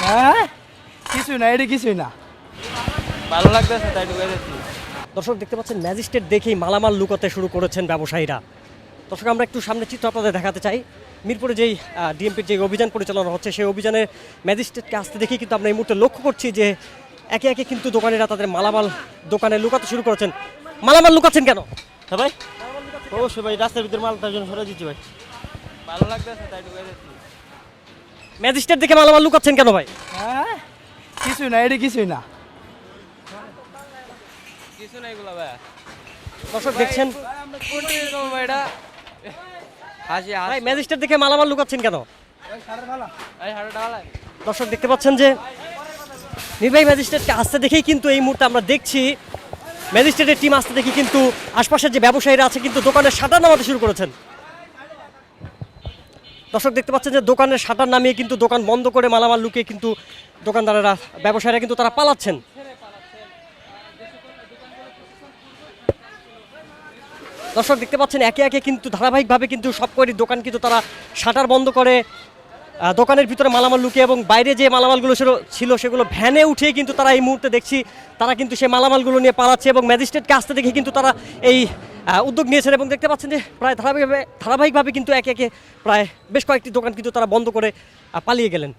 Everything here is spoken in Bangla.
হ্যাঁ কিছুই না, এটা কিছুই না। ভালো লাগতেছে তাই ঢুকে যাচ্ছি। দর্শক দেখতে পাচ্ছেন ম্যাজিস্ট্রেট দেখেই মালামাল লুকাতে শুরু করেছেন ব্যবসায়ীরা। দর্শক আমরা একটু সামনে চিত্র আপনাদের দেখাতে চাই। মিরপুরে যেই ডিএমপির যে অভিযান পরিচালনা হচ্ছে সেই অভিযানের ম্যাজিস্ট্রেটকে আসতে দেখেই কিন্তু আমরা এই মুহূর্তে লক্ষ্য করছি যে একে একে কিন্তু দোকানিরা তাদের মালামাল দোকানে লুকাতে শুরু করেছেন। মালামাল লুকাচ্ছেন কেন? হ্যাঁ ভাই, অবশ্যই ভাই, রাস্তার ভিতরে মাল তার জন্য সরে দিচ্ছি ভাই। ভালো লাগতেছে তাই ঢুকে যাচ্ছি। ম্যাজিস্ট্রেট দেখে মালামাল লুকাচ্ছেন কেন ভাই? হ্যাঁ কিছুই না, এটা কিছুই না। কিছু নাই এগুলো ভাই। দর্শক দেখছেন এটা হাসি ভাই ম্যাজিস্ট্রেট দেখে মালামাল লুকাচ্ছেন কেন? এই 100 টাকা লাগে। দর্শক দেখতে পাচ্ছেন যে নির্বাহী ম্যাজিস্ট্রেটকে আসতে দেখেই কিন্তু এই মুহূর্তে আমরা দেখছি ম্যাজিস্ট্রেটের টিম আসতে দেখি কিন্তু আশপাশের যে ব্যবসায়ীরা আছে কিন্তু দোকানের শাটার নামাতে শুরু করেছেন। দর্শক দেখতে পাচ্ছেন যে দোকানের শাটার নামিয়ে কিন্তু দোকান বন্ধ করে মালামাল লুকিয়ে কিন্তু দোকানদারেরা ব্যবসায়ীরা কিন্তু তারা পালাচ্ছেন। দর্শক দেখতে পাচ্ছেন একে একে কিন্তু ধারাবাহিকভাবে কিন্তু সব কয়টি দোকান কিন্তু তারা শাটার বন্ধ করে দোকানের ভিতরে মালামাল লুকিয়ে এবং বাইরে যে মালামালগুলো ছিল সেগুলো ভ্যানে উঠিয়ে কিন্তু তারা এই মুহূর্তে দেখছি তারা কিন্তু সেই মালামালগুলো নিয়ে পালাচ্ছে এবং ম্যাজিস্ট্রেটকে আসতে দেখে কিন্তু তারা এই উদ্যোগ নিয়েছেন এবং দেখতে পাচ্ছেন যে প্রায় ধারাবাহিকভাবে কিন্তু একে একে প্রায় বেশ কয়েকটি দোকান কিন্তু তারা বন্ধ করে পালিয়ে গেলেন।